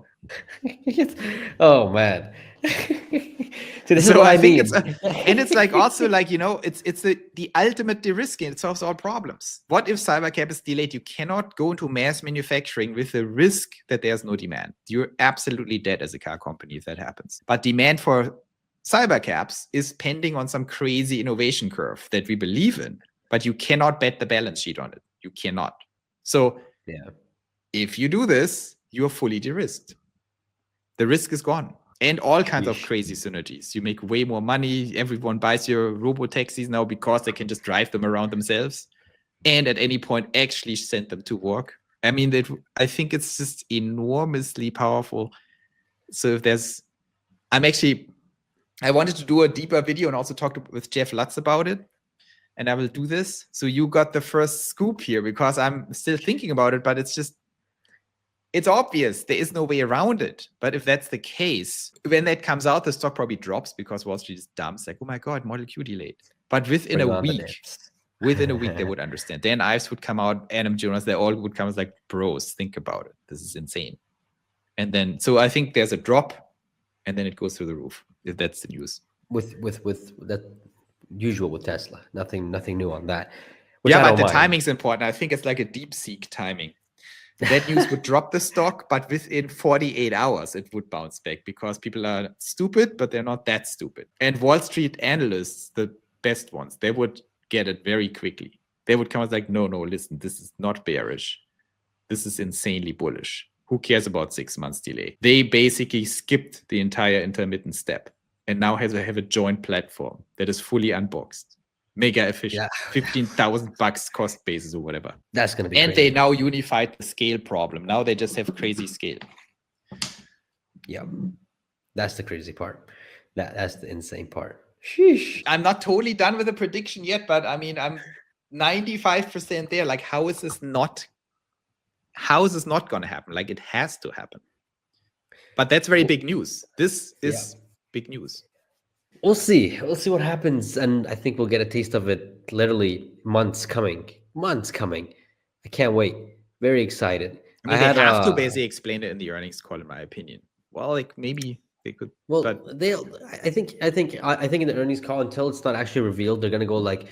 Oh man. So this is what I mean. And it's like also like, it's the ultimate de-risking. It solves all problems. What if Cybercab is delayed? You cannot go into mass manufacturing with the risk that there's no demand. You're absolutely dead as a car company if that happens. But demand for Cybercabs is pending on some crazy innovation curve that we believe in, but you cannot bet the balance sheet on it. You cannot. So if you do this, you're fully de-risked. The risk is gone. And all kinds of crazy synergies. You make way more money. Everyone buys your robo-taxis now because they can just drive them around themselves and at any point actually send them to work. I mean, I think it's just enormously powerful. So if I wanted to do a deeper video and also talk with Jeff Lutz about it. And I will do this. So you got the first scoop here because I'm still thinking about it, but it's obvious. There is no way around it. But if that's the case, when that comes out, the stock probably drops because Wall Street is dumb. It's like, oh my God, Model Q delayed. But within a week, they would understand. Dan Ives would come out, Adam Jonas, they all would come as like, bros, think about it. This is insane. And then, so I think there's a drop and then it goes through the roof, if that's the news. With that usual with Tesla, nothing new on that. But the timing's important. I think it's like a DeepSeek timing. That news would drop the stock, but within 48 hours, it would bounce back because people are stupid, but they're not that stupid. And Wall Street analysts, the best ones, they would get it very quickly. They would come out like, no, listen, this is not bearish. This is insanely bullish. Who cares about 6 months delay? They basically skipped the entire intermittent step and now have a joint platform that is fully unboxed. Mega efficient, $15,000 cost basis or whatever. That's going to be crazy. They now unified the scale problem. Now they just have crazy scale. Yeah, that's the crazy part. That's the insane part. Sheesh. I'm not totally done with the prediction yet, but I mean, I'm 95% there. Like, how is this not going to happen? Like, it has to happen. But that's very big news. This is big news. We'll see what happens, and I think we'll get a taste of it literally months coming. I can't wait. Very excited. I mean, they have to basically explain it in the earnings call, in my opinion. Well, like maybe They could. Well, but I think in the earnings call, until it's not actually revealed, they're gonna go like,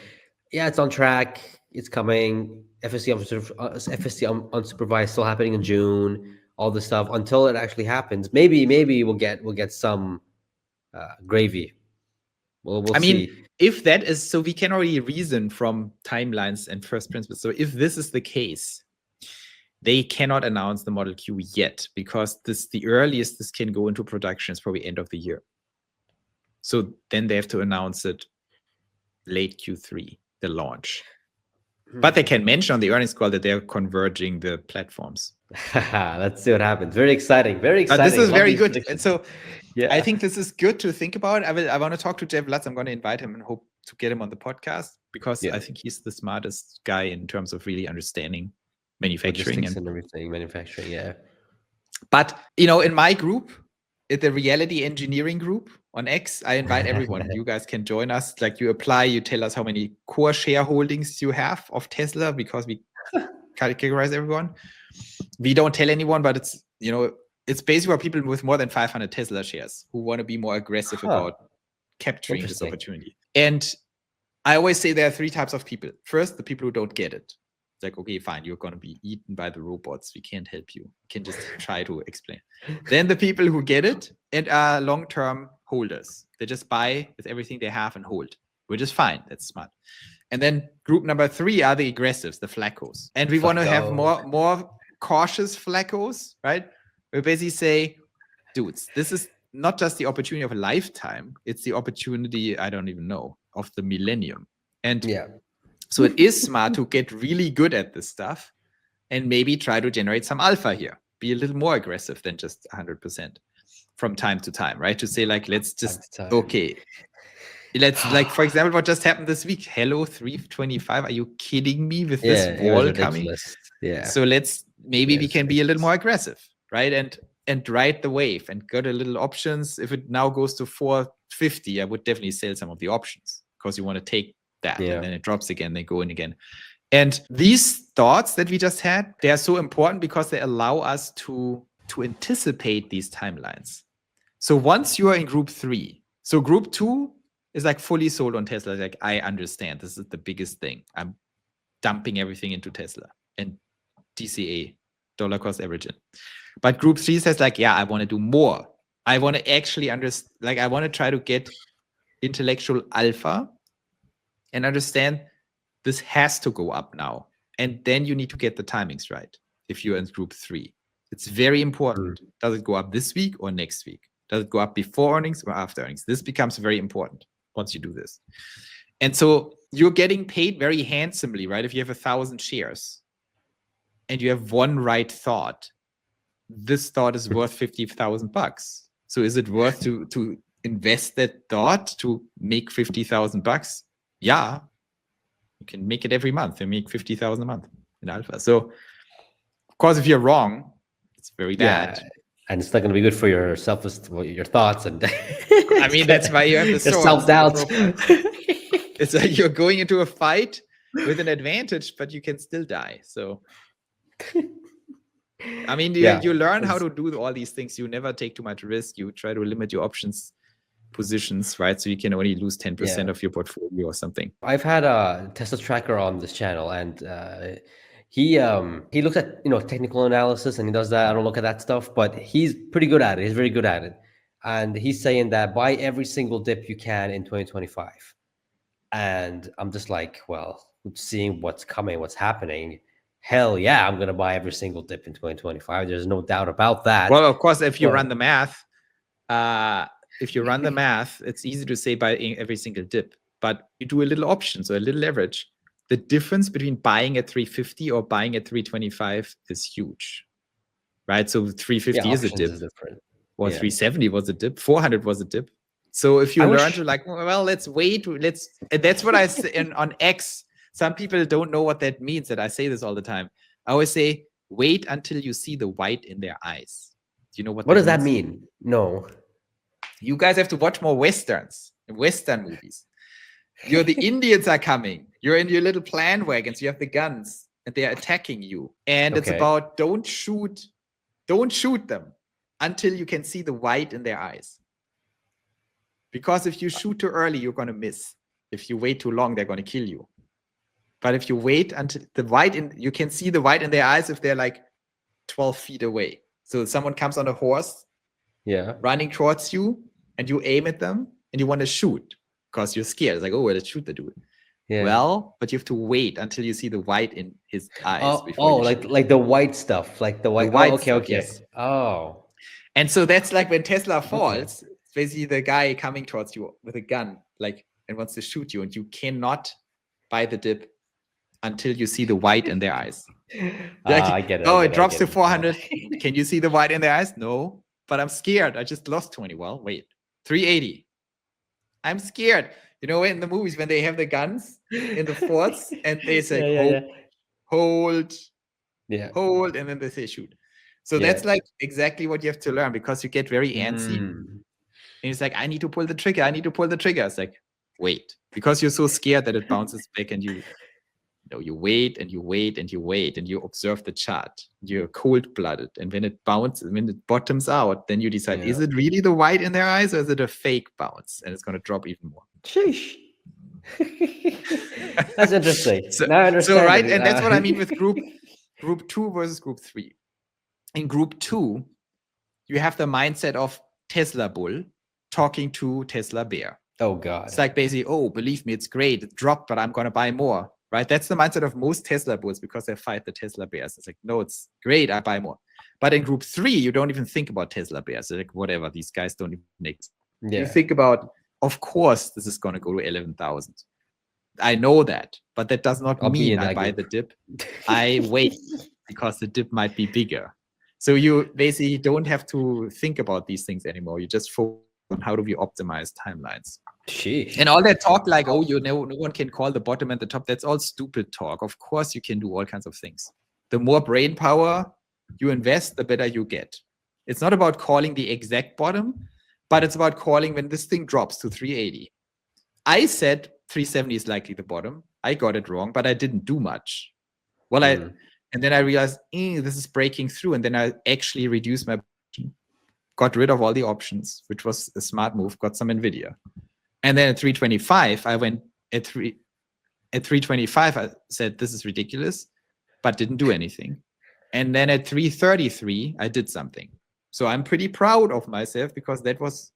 yeah, it's on track, it's coming. FSD unsupervised still happening in June. All this stuff until it actually happens. Maybe we'll get some gravy. We'll I mean, see. if that is so, we can already reason from timelines and first principles. So if this is the case, they cannot announce the Model Q yet, because the earliest this can go into production is probably end of the year. So then they have to announce it late Q3, the launch. But they can mention on the earnings call that they're converging the platforms. Let's see what happens. Very exciting. Very exciting. But this is Love very these good. predictions. And so Yeah. I think this is good to think about. I want to talk to Jeff Lutz. I'm going to invite him and hope to get him on the podcast, because I think he's the smartest guy in terms of really understanding manufacturing and everything, manufacturing. Yeah. But in my group, at the Reality Engineering group on X, I invite everyone. You guys can join us. Like, you apply, you tell us how many core shareholdings you have of Tesla, because we categorize everyone. We don't tell anyone, but it's it's basically for people with more than 500 Tesla shares who want to be more aggressive about capturing this opportunity. And I always say there are three types of people. First, the people who don't get it. It's like, okay, fine, you're going to be eaten by the robots. We can't help you. We can just try to explain. Then the people who get it and are long-term holders. They just buy with everything they have and hold, which is fine. That's smart. And then group number 3 are the aggressives, the flaccos. And we want to have more cautious flaccos, right? We basically say, dudes, this is not just the opportunity of a lifetime. It's the opportunity, I don't even know, of the millennium. And so it is smart to get really good at this stuff and maybe try to generate some alpha here. Be a little more aggressive than just 100% from time to time, right? To say, like, let's just, okay. Let's, like, for example, what just happened this week. Hello, 325. Are you kidding me with this wall coming? Yeah. So maybe we can be a little more aggressive, right? And ride the wave and get a little options. If it now goes to 450, I would definitely sell some of the options, because you want to take that, and then it drops again, they go in again. And these thoughts that we just had, they are so important because they allow us to anticipate these timelines. So once you are in group 3, so group 2 is like fully sold on Tesla. Like, I understand this is the biggest thing. I'm dumping everything into Tesla and DCA, dollar cost averaging. But group 3 says, like, yeah, I want to do more. I want to actually understand, like, I want to try to get intellectual alpha and understand this has to go up now. And then you need to get the timings right if you're in group 3. It's very important. Does it go up this week or next week? Does it go up before earnings or after earnings? This becomes very important once you do this. And so you're getting paid very handsomely, right? If you have 1,000 shares and you have one right thought, this thought is worth $50,000. So is it worth to invest that thought to make $50,000? Yeah, you can make it every month and make $50,000 a month in alpha. So, of course, if you're wrong, it's very bad. And it's not going to be good for your your thoughts. And I mean, that's why you have the self-doubt. It's like you're going into a fight with an advantage, but you can still die. So, I mean, you learn how to do all these things. You never take too much risk. You try to limit your options positions, right? So you can only lose 10% of your portfolio or something. I've had a Tesla tracker on this channel, and he looks at technical analysis, and he does that. I don't look at that stuff, but he's pretty good at it. He's very good at it, and he's saying that buy every single dip you can in 2025. And I'm just like, well, seeing what's coming, what's happening, hell yeah, I'm gonna buy every single dip in 2025. There's no doubt about that. Well, of course, if you run the math, it's easy to say buy every single dip, but you do a little option, so a little leverage. The difference between buying at 350 or buying at 325 is huge, right? So 350 is a dip, or 370 was a dip, 400 was a dip. So if you learn to, like, well, let's wait, and that's what I say on X. Some people don't know what that means, that I say this all the time. I always say, wait until you see the white in their eyes. Do you know what does that mean? No. You guys have to watch more Westerns, Western movies. The Indians are coming. You're in your little plan wagons. You have the guns, and they are attacking you. And it's about don't shoot them until you can see the white in their eyes. Because if you shoot too early, you're going to miss. If you wait too long, they're going to kill you. But if you wait until you can see the white in their eyes if they're like 12 feet away. So someone comes on a horse, running towards you, and you aim at them and you want to shoot because you're scared. It's like, oh, let's shoot the dude. Yeah. Well, but you have to wait until you see the white in his eyes. Like the white stuff, like the white. Okay. Yes. Oh. And so that's like when Tesla falls, it's basically the guy coming towards you with a gun, like, and wants to shoot you, and you cannot buy the dip until you see the white in their eyes. Like, I get it. It drops to 400. Can you see the white in their eyes? No, but I'm scared. I just lost 20. Well, wait, 380. I'm scared. You know, in the movies when they have the guns in the forts and they say hold, and then they say shoot. So that's like exactly what you have to learn, because you get very antsy. And it's like, I need to pull the trigger. It's like, wait, because you're so scared that it bounces back, and you wait and you wait and you wait and you observe the chart. You're cold-blooded, and when it bottoms out, then you decide, is it really the white in their eyes, or is it a fake bounce, and it's going to drop even more? Sheesh. That's interesting. Now I understand. So right, and that's what I mean with group 2 versus group 3. In group 2, you have the mindset of Tesla bull talking to Tesla bear. Oh God. It's like basically, oh, believe me, it's great. It dropped, but I'm going to buy more. Right? That's the mindset of most Tesla bulls, because they fight the Tesla bears. It's like, no, it's great. I buy more. But in group 3, you don't even think about Tesla bears. They're like, whatever. These guys don't even exist. You think about, of course, this is going to go to 11,000. I know that, but that does not mean I buy the dip. I wait because the dip might be bigger. So you basically don't have to think about these things anymore. You just focus on how do we optimize timelines. Sheesh. And all that talk like, oh, no one can call the bottom and the top, that's all stupid talk. Of course you can do all kinds of things. The more brain power you invest, the better you get. It's not about calling the exact bottom, but it's about calling when this thing drops to 380. I said 370 is likely the bottom. I got it wrong, but I didn't do much. Well, and then I realized, this is breaking through. And then I actually reduced my position, got rid of all the options, which was a smart move, got some NVIDIA. And then at 325, I went at 325, I said, this is ridiculous, but didn't do anything. And then at 333, I did something. So I'm pretty proud of myself, because that was,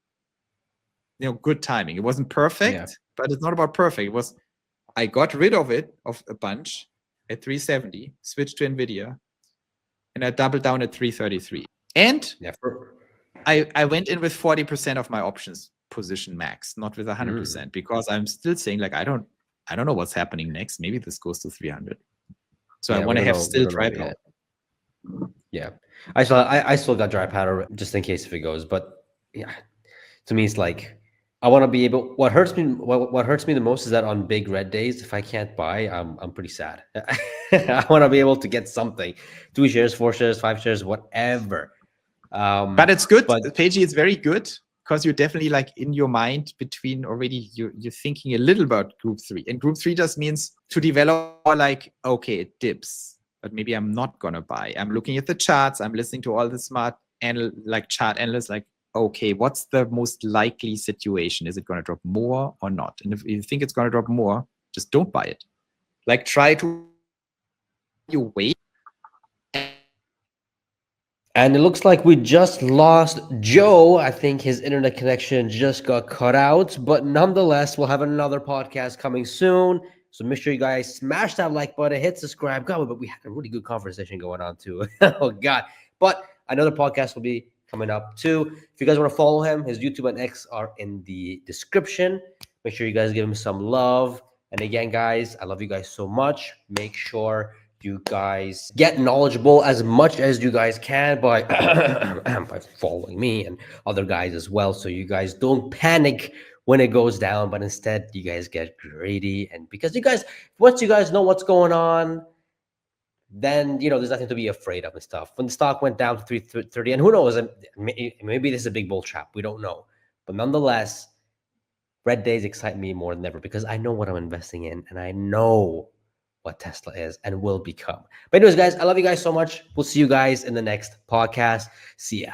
good timing. It wasn't perfect, but it's not about perfect. It was, I got rid of a bunch at 370, switched to NVIDIA, and I doubled down at 333. And I went in with 40% of my options position max, not with 100%, because I'm still saying, like, I don't know what's happening next. Maybe this goes to 300. So I want to have still dry powder. Yeah, I still got dry powder just in case if it goes. But yeah, to me it's like, I want to be able. What hurts me the most is that on big red days, if I can't buy, I'm pretty sad. I want to be able to get something, 2 shares, 4 shares, 5 shares, whatever. But it's good, Pejjy. It's very good, because you're definitely like in your mind between already. You're thinking a little about group 3, and group 3 just means to develop more like, okay, it dips, but maybe I'm not gonna buy. I'm looking at the charts. I'm listening to all the smart chart analysts. Like, okay, what's the most likely situation? Is it going to drop more or not? And if you think it's going to drop more, just don't buy it. Like, try to wait. And it looks like we just lost Joe. I think his internet connection just got cut out. But nonetheless, we'll have another podcast coming soon. So make sure you guys smash that like button, hit subscribe. God, but we had a really good conversation going on too. Oh, God. But another podcast will be coming up too. If you guys want to follow him, his YouTube and X are in the description. Make sure you guys give him some love. And again, guys, I love you guys so much. Make sure you guys get knowledgeable as much as you guys can by by following me and other guys as well, so you guys don't panic when it goes down, but instead you guys get greedy. And because once you guys know what's going on, then there's nothing to be afraid of and stuff. When the stock went down to 330, and who knows, maybe this is a big bull trap, we don't know, but nonetheless, red days excite me more than ever, because I know what I'm investing in, and I know what Tesla is and will become. But anyways, guys, I love you guys so much. We'll see you guys in the next podcast. See ya.